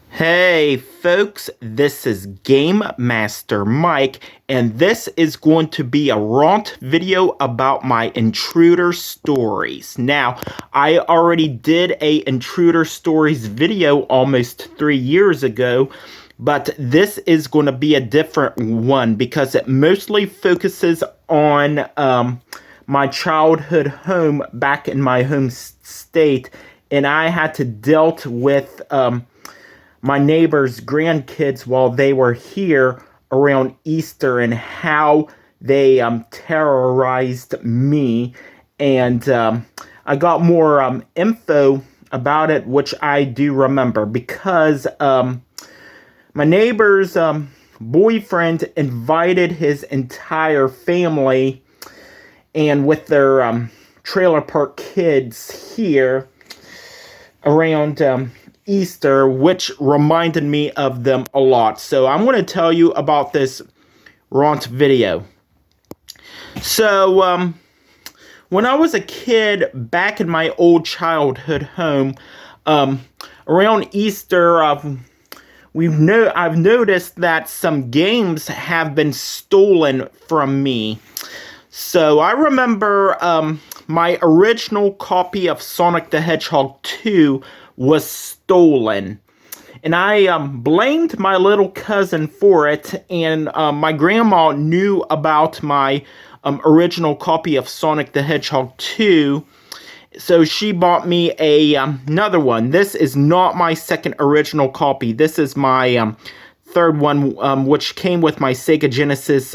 Hey folks, this is Game Master Mike, and this is going to be a Rant video about my intruder stories. Now, I already did a intruder stories video almost 3 years ago, but this is going to be a different one because it mostly focuses on my childhood home back in my home state, and I had to deal with my neighbor's grandkids while they were here around Easter and how they terrorized me. And I got more info about it, which I do remember because my neighbor's boyfriend invited his entire family and with their trailer park kids here around Easter, which reminded me of them a lot. So I'm going to tell you about this Rant video. So when I was a kid back in my old childhood home, around Easter, I've noticed that some games have been stolen from me. So I remember my original copy of Sonic the Hedgehog 2 was stolen. And I blamed my little cousin for it, and my grandma knew about my original copy of Sonic the Hedgehog 2, so she bought me another one. This is not my second original copy. This is my third one, which came with my Sega Genesis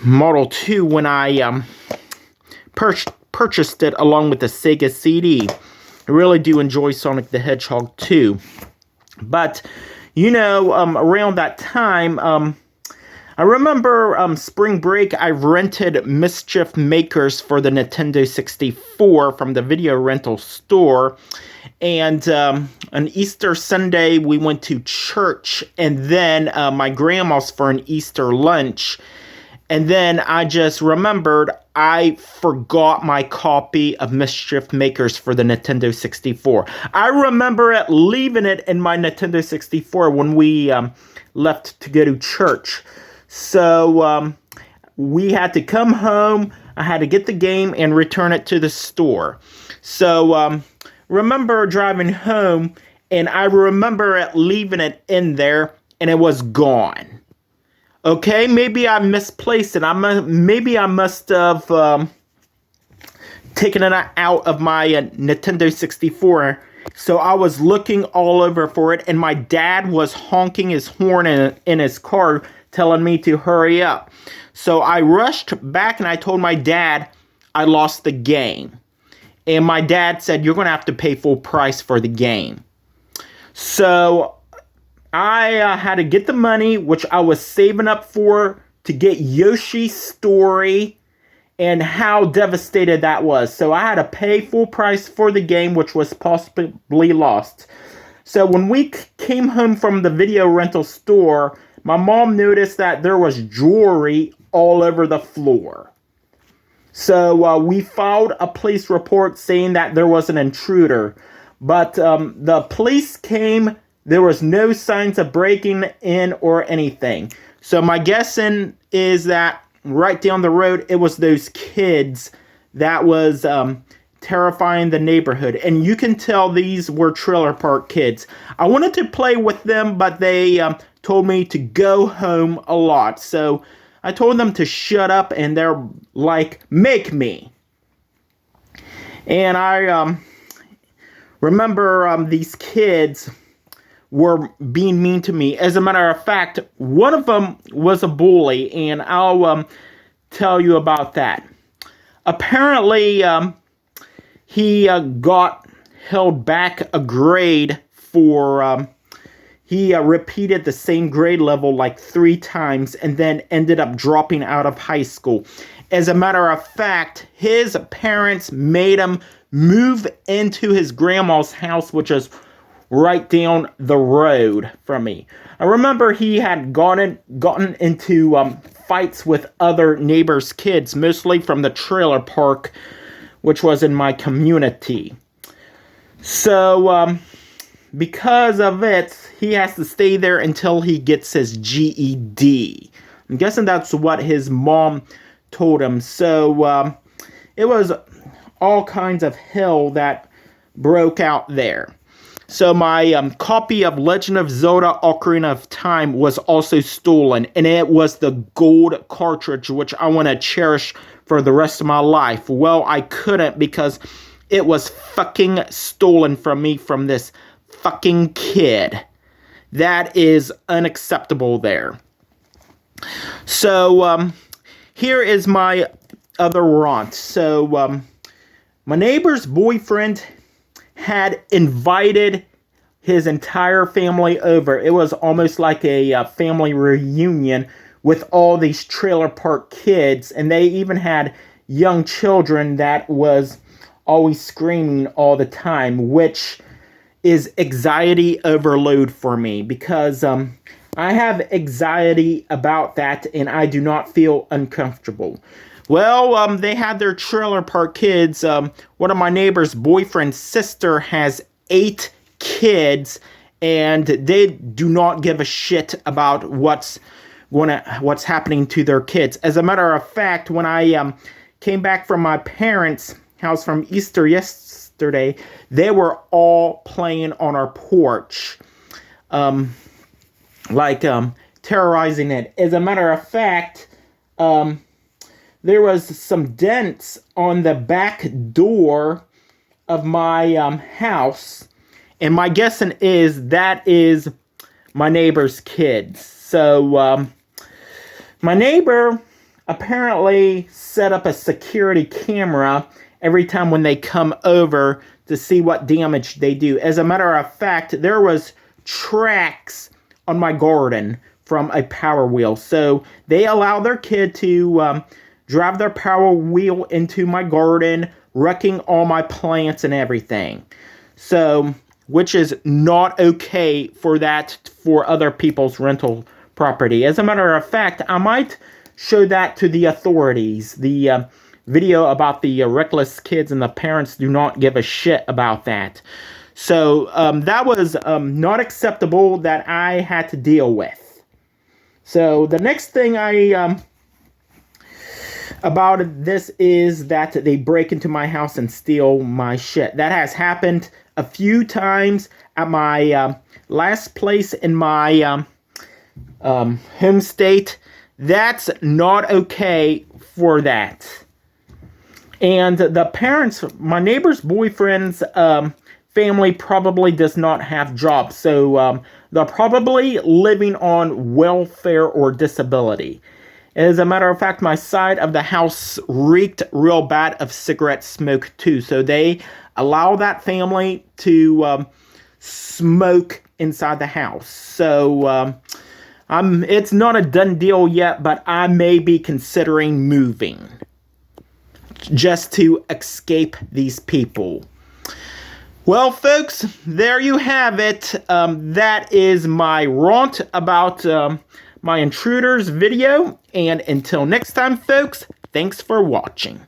Model 2 when I purchased it along with the Sega CD. I really do enjoy Sonic the Hedgehog 2. But, you know, around that time, I remember spring break, I rented Mischief Makers for the Nintendo 64 from the video rental store. And on Easter Sunday, we went to church, and then my grandma's for an Easter lunch. And then I just remembered I forgot my copy of Mischief Makers for the Nintendo 64. I remember leaving it in my Nintendo 64 when we left to go to church. So we had to come home. I had to get the game and return it to the store. So remember driving home, and I remember leaving it in there, and it was gone. Okay, maybe I misplaced it. Maybe I must have taken it out of my Nintendo 64. So I was looking all over for it, and my dad was honking his horn in his car, telling me to hurry up. So I rushed back, and I told my dad I lost the game. And my dad said, "You're going to have to pay full price for the game." So I had to get the money, which I was saving up for, to get Yoshi's Story, and how devastated that was. So I had to pay full price for the game, which was possibly lost. So when we came home from the video rental store, my mom noticed that there was jewelry all over the floor. So we filed a police report saying that there was an intruder. But the police came. There was no signs of breaking in or anything. So my guessing is that right down the road, it was those kids that was terrifying the neighborhood. And you can tell these were trailer park kids. I wanted to play with them, but they told me to go home a lot. So I told them to shut up, and they're like, "Make me." And I remember these kids were being mean to me. As a matter of fact, one of them was a bully, and I'll tell you about that. Apparently, he got held back a grade for, he repeated the same grade level like 3 times and then ended up dropping out of high school. As a matter of fact, his parents made him move into his grandma's house, which is right down the road from me. I remember he had gotten into fights with other neighbors' kids, mostly from the trailer park, which was in my community. So because of it, he has to stay there until he gets his GED. I'm guessing that's what his mom told him. So it was all kinds of hell that broke out there. So my copy of Legend of Zelda Ocarina of Time was also stolen, and it was the gold cartridge, which I want to cherish for the rest of my life. Well, I couldn't because it was fucking stolen from me from this fucking kid. That is unacceptable there. So here is my other rant. So my neighbor's boyfriend had invited his entire family over. It was almost like a family reunion with all these trailer park kids, and they even had young children that was always screaming all the time, which is anxiety overload for me because I have anxiety about that and I do not feel uncomfortable. Well, they had their trailer park kids. One of my neighbor's boyfriend's sister has 8 kids, and they do not give a shit about what's happening to their kids. As a matter of fact, when I came back from my parents' house from Easter yesterday, they were all playing on our porch, terrorizing it. As a matter of fact, there was some dents on the back door of my house, and my guessing is that is my neighbor's kids. So my neighbor apparently set up a security camera every time when they come over to see what damage they do. As a matter of fact, there was tracks on my garden from a Power Wheel. So they allow their kid to drive their Power Wheel into my garden, wrecking all my plants and everything. So, which is not okay for other people's rental property. As a matter of fact, I might show that to the authorities. The video about the reckless kids and the parents do not give a shit about that. So, that was not acceptable that I had to deal with. So, the next thing about this is that they break into my house and steal my shit. That has happened a few times at my last place in my home state. That's not okay for that. And the parents, my neighbor's boyfriend's family probably does not have jobs. So they're probably living on welfare or disability. As a matter of fact, my side of the house reeked real bad of cigarette smoke too. So they allow that family to smoke inside the house. So it's not a done deal yet, but I may be considering moving just to escape these people. Well, folks, there you have it. That is my rant about my Intruders video. And until next time, folks, thanks for watching.